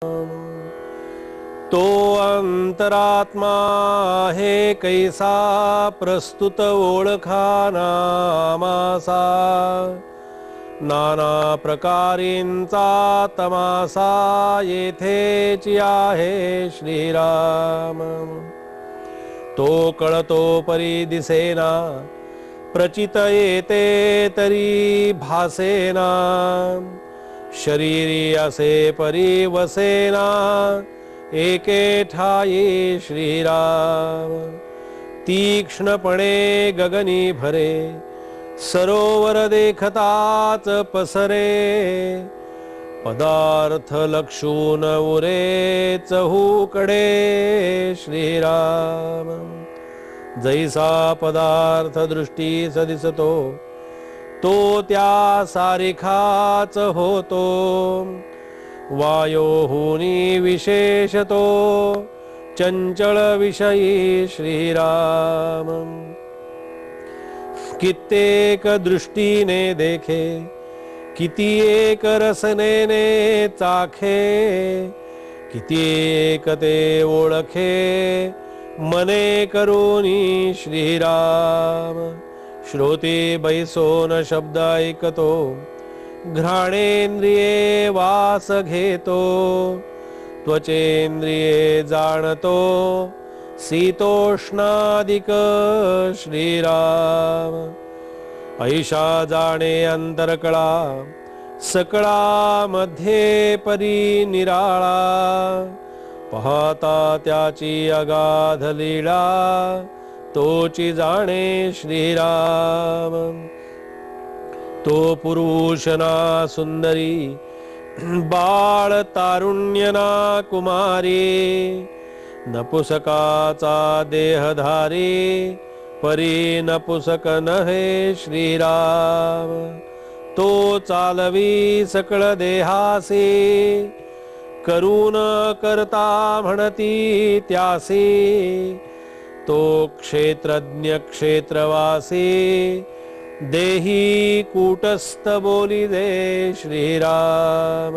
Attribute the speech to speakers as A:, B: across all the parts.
A: तो अंतरात्मा है कैसा प्रस्तुत ओळखा नामासा, नाना प्रकारेंचा तमासा येथेच आहे श्रीराम। तो कळतो परी दिसेना, प्रचित येते तरी भासेना, शरीरी असे परी वसेना, एके ठाई श्रीराम। तीक्ष्णपणे गगनी भरे, सरोवर देखताच पसरे, पदार्थ लक्षून उरे चहूकडे श्रीराम। जैसा पदार्थ दृष्टीस दिसतो, तो त्या सारिखाच होतो, वायोहुनी विशेषतो चंचल विषयी श्रीराम। कित्येक दृष्टीने देखे, किती एक रसनेने चाखे, किती एक ते ओळखे मने करूनी श्रीराम। श्रोते बैसोन शब्द ऐकतो, घ्राणेंद्रिये वास घेतो, त्वचेंद्रिये जाणतो शीतोष्णादिक श्रीराम। ऐशा जाणे अंतरकळा, सकळा मध्ये परी निराळा, पाहता त्याची अगाध लीळा, तोची जाणे श्रीराम। तो पुरुष ना सुंदरी, बाळ तारुण्यना कुमारी, नपुसकाचा देहधारी, परी नपुसक नहे श्रीराम। तो चालवी सकळ देहासी, करून करता म्हणती त्यासी, तो क्षेत्रज्ञ क्षेत्रवासी, देही कूटस्थ बोली दे श्रीराम।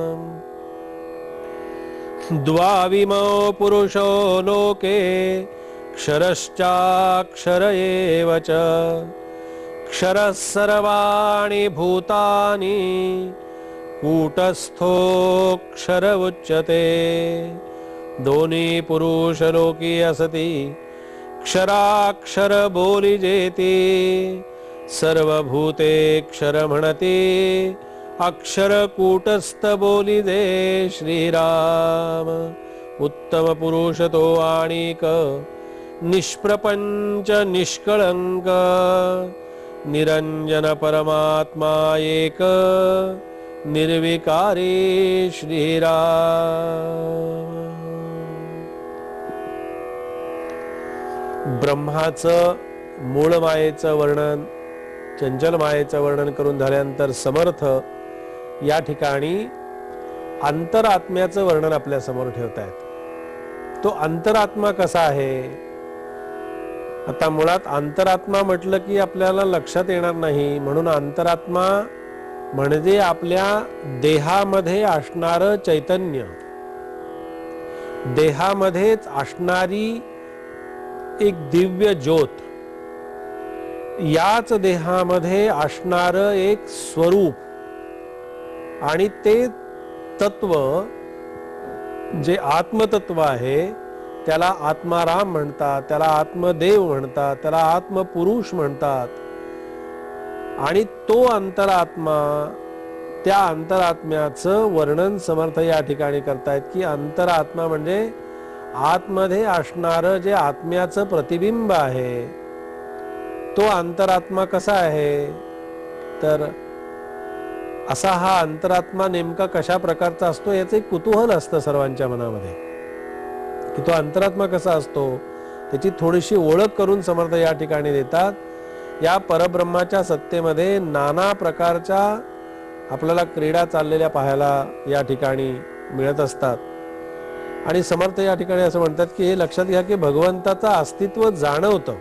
A: द्वाविमो पुरुषो लोके, क्षरश्चाक्षर एव च, क्षरः सर्वाणि भूतानि, कूटस्थोऽक्षर उच्यते। दोन्ही पुरुष लोकी असती, क्षराक्षर बोली जेती, सर्वभूते क्षर म्हणती, अक्षर कूटस्थ बोली दे श्रीराम। उत्तम पुरुष तो आणिक, निष्प्रपंच निष्कळंक, निरंजन परमात्मा एक, निर्विकारी श्रीराम। ब्रह्माचं मूळ मायेचं वर्णन, चंचल मायेचं वर्णन करून झाल्यानंतर समर्थ या ठिकाणी अंतरात्म्याचं वर्णन आपल्या समोर ठेवतायत। तो अंतरात्मा कसा आहे? आता मुळात अंतरात्मा म्हटलं की आपल्याला लक्षात येणार नाही, म्हणून अंतरात्मा म्हणजे आपल्या देहामध्ये असणारं चैतन्य, देहामध्येच असणारी एक दिव्य ज्योत, याच देहामध्ये असणारं एक स्वरूप, आणि ते तत्व जे आत्मतत्व आहे त्याला आत्माराम म्हणतात, त्याला आत्मदेव म्हणतात, त्याला आत्मपुरुष म्हणतात। आणि तो अंतरात्मा, त्या अंतरात्म्याचं वर्णन समर्थ या ठिकाणी करतायत की अंतरात्मा म्हणजे आतमध्ये असणारं जे आत्म्याचं प्रतिबिंब आहे, तो अंतरात्मा कसा आहे? तर असा हा अंतरात्मा नेमका कशा प्रकारचा असतो याचं एक कुतूहल असतं सर्वांच्या मनामध्ये, की तो अंतरात्मा कसा असतो त्याची थोडीशी ओळख करून समर्थ या ठिकाणी देतात। या परब्रह्माच्या सत्तेमध्ये नाना प्रकारच्या आपल्याला क्रीडा चाललेल्या पाहायला या ठिकाणी मिळत असतात, आणि समर्थ या ठिकाणी असं म्हणतात की हे लक्षात घ्या की भगवंताचं अस्तित्व जाणवतं,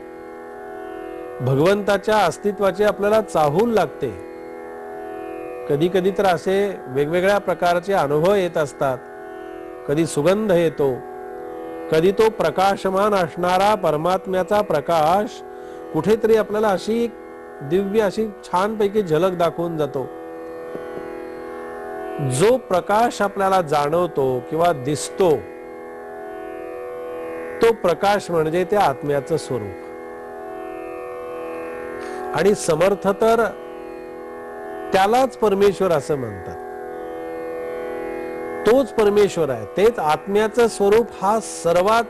A: भगवंताच्या अस्तित्वाची आपल्याला चाहूल लागते। कधी कधी तर असे वेगवेगळ्या प्रकारचे अनुभव येत असतात, कधी सुगंध येतो, कधी तो प्रकाशमान असणारा परमात्म्याचा प्रकाश कुठेतरी आपल्याला अशी दिव्य अशी छानपैकी झलक दाखवून जातो. जो प्रकाश आपल्याला जाणवतो किंवा दिसतो, तो प्रकाश म्हणजे त्या आत्म्याचं स्वरूप. आणि समर्थ तर त्यालाच परमेश्वर असं म्हणतात. तोच परमेश्वर आहे, तेच आत्म्याचं स्वरूप. हा सर्वात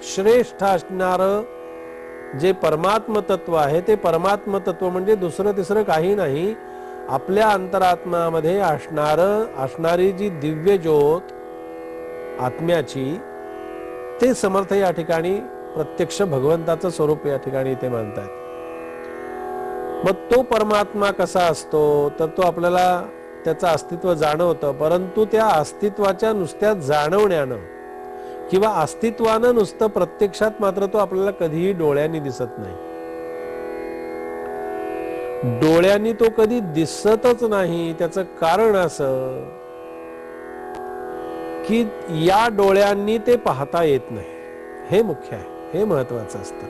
A: श्रेष्ठ असणार जे परमात्म तत्व आहे, ते परमात्म तत्व म्हणजे दुसरं तिसरं काही नाही. आपल्या अंतरात्म्यामध्ये असणारी जी दिव्य ज्योत आत्म्याची, ते समर्थ या ठिकाणी प्रत्यक्ष भगवंताचं स्वरूप या ठिकाणी ते मानतात. मग तो परमात्मा कसा असतो, तर तो आपल्याला त्याचं अस्तित्व जाणवतं, परंतु त्या अस्तित्वाच्या नुसत्या जाणवण्यानं किंवा अस्तित्वानं नुसतं प्रत्यक्षात मात्र तो आपल्याला कधीही डोळ्यांनी दिसत नाही. डोळ्यांनी तो कधी दिसतच नाही. त्याचं कारण असं की या डोळ्यांनी ते पाहता येत नाही. हे मुख्य आहे, हे महत्वाचं असतं.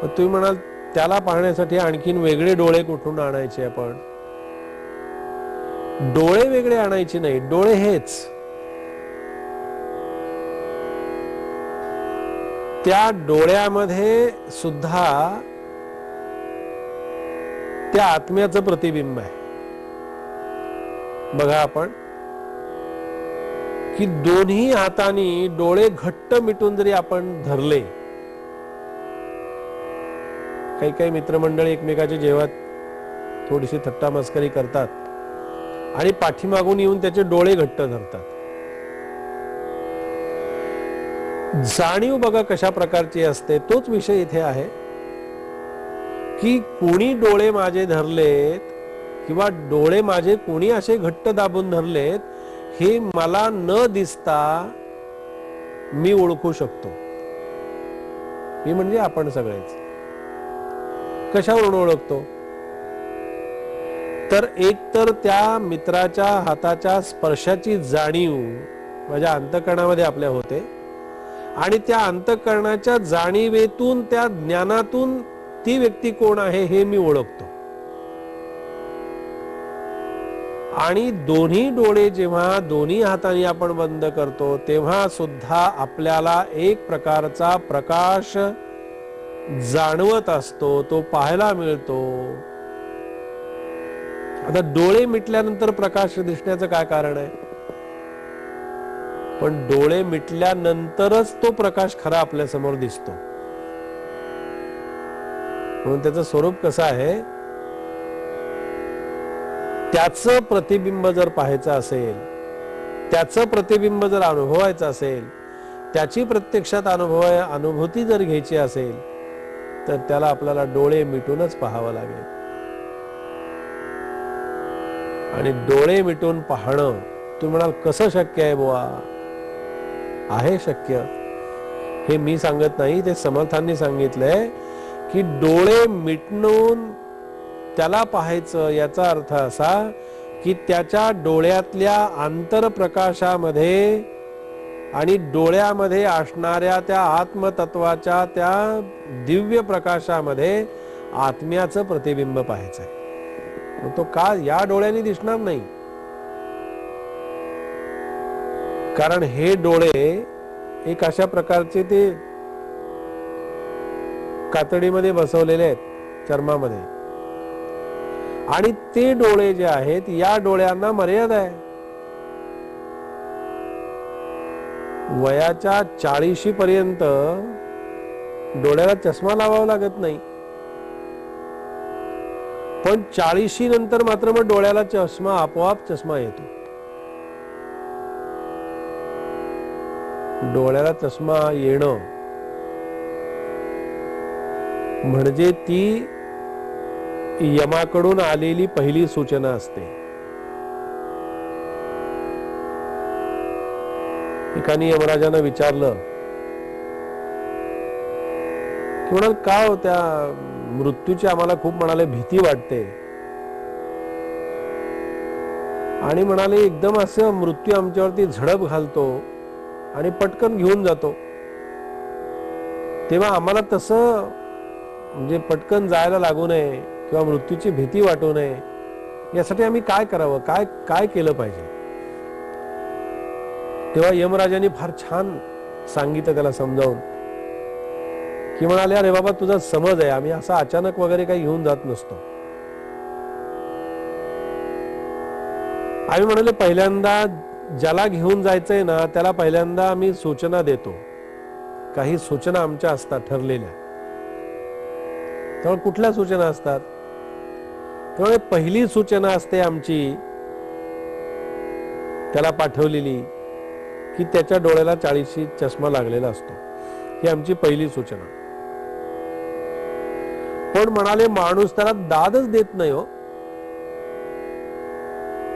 A: मग तुम्ही म्हणाल त्याला पाहण्यासाठी आणखीन वेगळे डोळे कुठून आणायचे आपण? डोळे वेगळे आणायचे नाही, डोळे हेच. त्या डोळ्यामध्ये सुद्धा त्या आत्म्याचं प्रतिबिंब आहे. बघा आपण की दोन्ही हातांनी डोळे घट्ट मिटून जरी आपण धरले, काही काही मित्रमंडळी एकमेकाची जेव्हा थोडीशी थट्टा मस्करी करतात आणि पाठीमागून येऊन त्याचे डोळे घट्ट धरतात. जाणीव बघा कशा प्रकारची असते. तोच विषय इथे आहे की कोणी डोळे माझे धरलेत किंवा डोळे माझे कोणी असे घट्ट दाबून धरलेत, हे मला न दिसता मी ओळखू शकतो. मी म्हणजे आपण सगळेच. कशावरून ओळखतो? तर एक तर त्या मित्राच्या हाताच्या स्पर्शाची जाणीव माझ्या अंतःकरणामध्ये आपल्या होते, आणि त्या अंतःकरणाच्या जाणीवेतून, त्या ज्ञानातून ती व्यक्ती कोण आहे हे मी ओळखतो. आणि दोन्ही डोळे जेव्हा दोन्ही हातांनी आपण बंद करतो, तेव्हा सुद्धा आपल्याला एक प्रकारचा प्रकाश जाणवत असतो, तो पाहायला मिळतो. आता डोळे मिटल्यानंतर प्रकाश दिसण्याचं काय कारण आहे? पण डोळे मिटल्यानंतरच तो प्रकाश खरा आपल्या समोर दिसतो. म्हणून त्याचं स्वरूप कसं आहे, त्याचं प्रतिबिंब जर पाहायचं असेल, त्याचं प्रतिबिंब जर अनुभवायचं असेल, त्याची प्रत्यक्षात अनुभूती जर घ्यायची असेल, तर त्याला आपल्याला डोळे मिटूनच पाहावं लागेल. आणि डोळे मिटून पाहणं, तुम्ही म्हणाल कसं शक्य आहे बुवा? आहे शक्य. हे मी सांगत नाही, ते समर्थांनी सांगितलंय की डोळे मिटून त्याला पाहायचं. याचा अर्थ असा की त्याच्या डोळ्यातल्या आंतरप्रकाशामध्ये आणि डोळ्यामध्ये असणाऱ्या त्या आत्मतत्वाच्या त्या दिव्य प्रकाशामध्ये आत्म्याचं प्रतिबिंब पाहायचं आहे. मग तो का या डोळ्यांनी दिसणार नाही? कारण हे डोळे एक अशा प्रकारचे ते कातडीमध्ये बसवलेले आहेत, चर्मामध्ये. आणि ते डोळे जे आहेत, या डोळ्यांना मर्यादा आहे. वयाच्या 40 पर्यंत डोळ्याला चष्मा लावावा लागत नाही, पण 40 नंतर मात्र मग डोळ्याला चष्मा, आपोआप चष्मा येतो. डोळ्याला चष्मा येणं म्हणजे ती यमाकडून आलेली पहिली सूचना असते. एकाने यमराजानं विचारलं की म्हणाल का हो, त्या मृत्यूची आम्हाला खूप म्हणाले भीती वाटते. आणि म्हणाले एकदम असं मृत्यू आमच्यावरती झडप घालतो आणि पटकन घेऊन जातो, तेव्हा आम्हाला तसं म्हणजे पटकन जायला लागू नये किंवा मृत्यूची भीती वाटू नये, यासाठी आम्ही काय करावं, काय काय केलं पाहिजे. तेव्हा यमराजांनी फार छान सांगितलं त्याला समजावून, की म्हणाले अरे बाबा तुझा समज आहे, आम्ही असं अचानक वगैरे काही घेऊन जात नसतो. आम्ही म्हणाले पहिल्यांदा ज्याला घेऊन जायचंय ना त्याला पहिल्यांदा आम्ही सूचना देतो, काही सूचना आमच्या असतात ठरलेल्या. त्यामुळे कुठल्या सूचना असतात, त्यामुळे पहिली सूचना असते आमची त्याला पाठवलेली की त्याच्या डोळ्याला 40शी चष्मा लागलेला असतो, ही आमची पहिली सूचना. पण म्हणाले माणूस त्याला दादच देत नाही हो.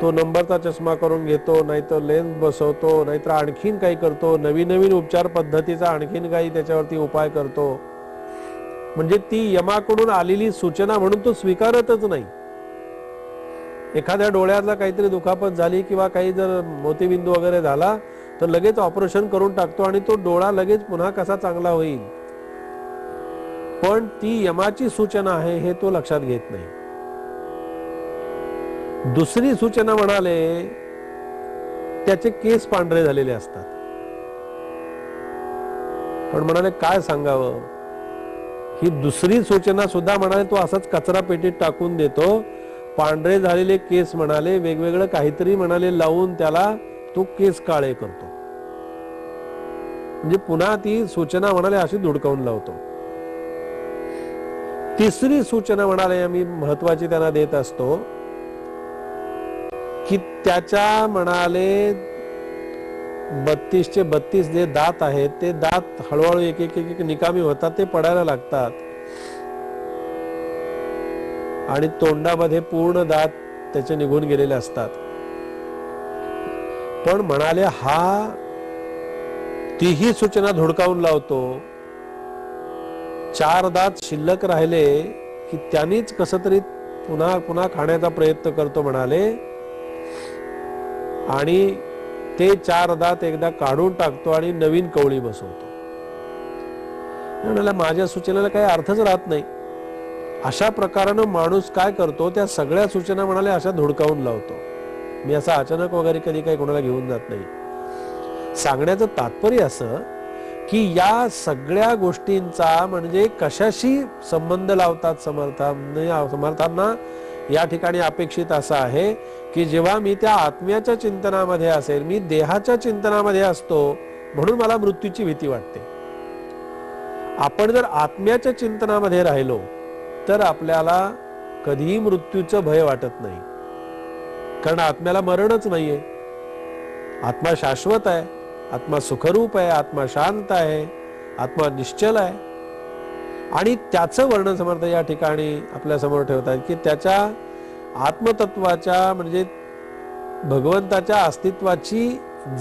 A: तो नंबरचा चष्मा करून घेतो, नाहीतर लेन्स बसवतो, नाहीतर आणखीन काही करतो, नवीन नवीन उपचार पद्धतीचा आणखीन काही त्याच्यावरती उपाय करतो. म्हणजे ती यमाकडून आलेली सूचना म्हणून तो स्वीकारतच नाही. एखाद्या डोळ्याला काहीतरी दुखापत झाली किंवा काही जर मोतीबिंदू वगैरे झाला तर लगेच ऑपरेशन करून टाकतो आणि तो डोळा लगेच पुन्हा कसा चांगला होईल. पण ती यमाची सूचना आहे हे तो लक्षात घेत नाही. दुसरी सूचना म्हणाले त्याचे केस पांढरे झालेले असतात. पण म्हणाले काय सांगावं, ही दुसरी सूचना सुद्धा म्हणाले तो असाच कचरा पेटीत टाकून देतो. पांढरे झालेले केस म्हणाले वेगवेगळं काहीतरी म्हणाले लावून त्याला तो केस काळे करतो. म्हणजे पुन्हा ती सूचना म्हणाले अशी धुडकावून लावतो. तिसरी सूचना म्हणाले आम्ही महत्वाची त्यांना देत असतो की त्याच्या म्हणाले 32चे 32 जे दात आहेत ते दात हळूहळू एक एक एक निकामी होतात, ते पडायला लागतात आणि तोंडामध्ये पूर्ण दात त्याचे निघून गेलेले असतात. पण म्हणाले हा तीही सूचना धुडकावून लावतो. 4 दात शिल्लक राहिले की त्यांनीच कसं तरी पुन्हा पुन्हा खाण्याचा प्रयत्न करतो म्हणाले आणि ते 4 दात एकदा काढून टाकतो आणि नवीन कवळी बसवतो. म्हणाला माझ्या सूचनेला काही अर्थच राहत नाही. अशा प्रकारानं माणूस काय करतो, त्या सगळ्या सूचना म्हणाले अशा धुडकावून लावतो. मी असं अचानक वगैरे कधी काही कोणाला घेऊन जात नाही. सांगण्याचं तात्पर्य असं की या सगळ्या गोष्टींचा म्हणजे कशाशी संबंध लावतात समर्थांना या ठिकाणी अपेक्षित असं आहे की जेव्हा मी त्या आत्म्याच्या चिंतनामध्ये असेल, मी देहाच्या चिंतनामध्ये असतो म्हणून मला मृत्यूची भीती वाटते. आपण जर आत्म्याच्या चिंतनामध्ये राहिलो तर आपल्याला कधीही मृत्यूचं भय वाटत नाही, कारण आत्म्याला मरणच नाहीये. आत्मा शाश्वत आहे, आत्मा सुखरूप आहे, आत्मा शांत आहे, आत्मा निश्चल आहे. आणि त्याचं वर्णन समर्थ या ठिकाणी आपल्या समोर ठेवतात की त्याच्या आत्मतत्वाच्या म्हणजे भगवंताच्या अस्तित्वाची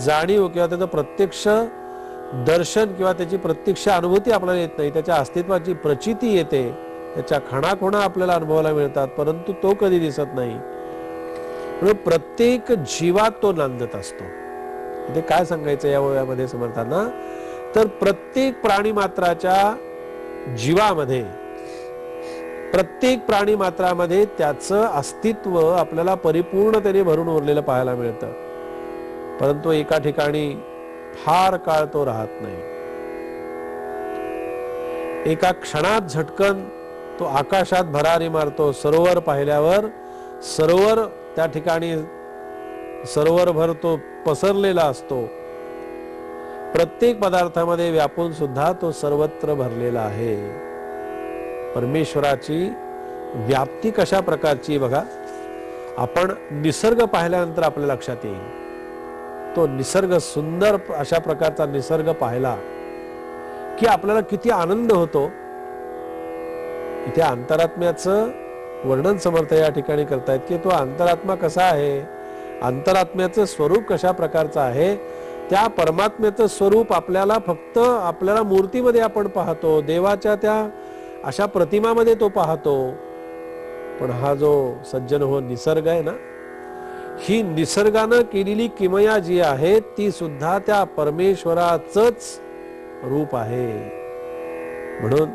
A: जाणीव किंवा त्याचं प्रत्यक्ष दर्शन किंवा त्याची प्रत्यक्ष अनुभूती आपल्याला येत नाही, त्याच्या अस्तित्वाची प्रचिती येते, त्याच्या खणाखुणा आपल्याला अनुभवायला मिळतात, परंतु तो कधी दिसत नाही. म्हणून प्रत्येक जीवात तो नांदत असतो. इथे काय सांगायचं या वयामध्ये समर्थांना, तर प्रत्येक प्राणी मात्राच्या जीवामध्ये, प्रत्येक प्राणी मात्रामध्ये त्याचं अस्तित्व आपल्याला परिपूर्णतेने भरून उरलेलं पाहायला मिळतं. परंतु एका ठिकाणी फार काळ तो राहत नाही. एका क्षणात झटकन तो आकाशात भरारी मारतो. सरोवर पाहिल्यावर सरोवर त्या ठिकाणी सरोवरभर तो पसरलेला असतो. प्रत्येक पदार्थामध्ये व्यापून सुद्धा तो सर्वत्र भरलेला आहे. परमेश्वराची व्याप्ती कशा प्रकारची बघा, आपण निसर्ग पाहिल्यानंतर आपल्या लक्षात येईल. तो निसर्ग सुंदर अशा प्रकारचा निसर्ग पाहिला की आपल्याला किती आनंद होतो. इथे अंतरात्म्याचं वर्णन समर्थ या ठिकाणी करतायत की तो अंतरात्मा कसा आहे, अंतरात्म्याचं स्वरूप कशा प्रकारचं आहे. त्या परमात्म्याचं स्वरूप आपल्याला फक्त आपल्याला मूर्तीमध्ये आपण पाहतो, देवाच्या त्या अशा प्रतिमामध्ये तो पाहतो. पण हा जो सज्जन हो निसर्ग आहे ना, ही निसर्गानं केलेली किमया जी आहे ती सुद्धा त्या परमेश्वराचंच रूप आहे. म्हणून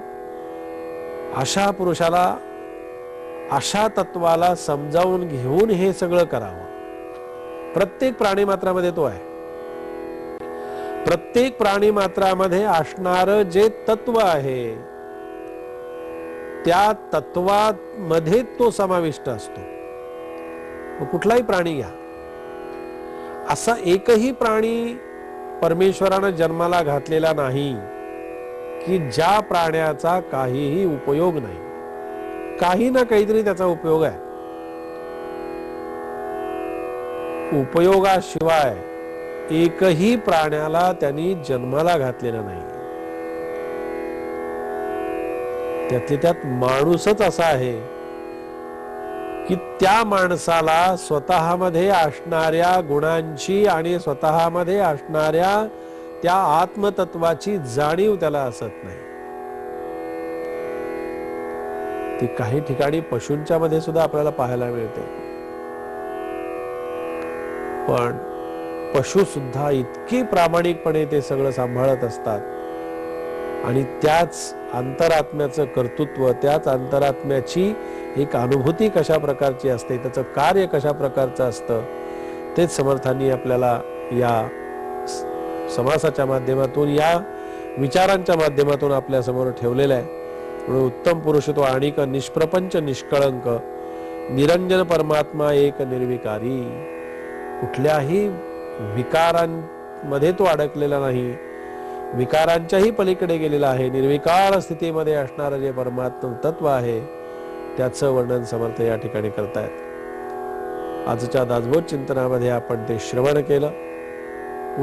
A: अशा पुरुषाला, अशा तत्वाला समजावून घेऊन हे सगळं करावं. प्रत्येक प्राणीमात्रामध्ये तो आहे. प्रत्येक प्राणीमात्रामध्ये असणारं जे तत्व आहे त्या तत्वामध्ये तो समाविष्ट असतो. कुठलाही प्राणी घ्या, असा एकही प्राणी परमेश्वरानं जन्माला घातलेला नाही की ज्या प्राण्याचा काहीही उपयोग नाही. काही ना काहीतरी त्याचा उपयोग आहे. उपयोगाशिवाय एकही प्राण्याला त्यांनी जन्माला घातलेला नाही. त्यातले त्यात माणूसच असा आहे की त्या माणसाला स्वतःमध्ये असणाऱ्या गुणांची आणि स्वतःमध्ये असणाऱ्या त्या आत्मतत्वाची जाणीव त्याला असत नाही. ती काही ठिकाणी पशूंच्या मध्ये सुद्धा आपल्याला पाहायला मिळते. पण पशु सुद्धा इतके प्रामाणिकपणे ते सगळं सांभाळत असतात आणि त्याच अंतरात्म्याचं कर्तृत्व, त्याच अंतरात्म्याची एक अनुभूती कशा प्रकारची असते, त्याचं कार्य कशा प्रकारचं असतं, तेच समर्थांनी आपल्याला या समासाच्या माध्यमातून, या विचारांच्या माध्यमातून आपल्या समोर ठेवलेलं आहे. म्हणून उत्तम पुरुष तो आणिक निष्प्रपंच निष्कळंक निरंजन परमात्मा एक निर्विकारी. कुठल्याही विकारांमध्ये तो अडकलेला नाही, विकारांच्याही पलीकडे गेलेला आहे. निर्विकार स्थितीमध्ये असणारं जे परमात्म तत्व आहे त्याचं वर्णन समर्थ या ठिकाणी करतायत. आजच्या दासबोध चिंतनामध्ये आपण ते श्रवण केलं.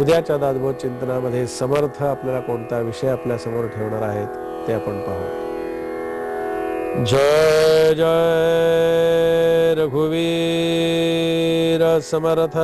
A: उद्याच्या दासबोध चिंतनामध्ये समर्थ आपल्याला कोणता विषय आपल्या समोर ठेवणार आहेत ते आपण पाहू. जय जय रघुवीर समर्थ.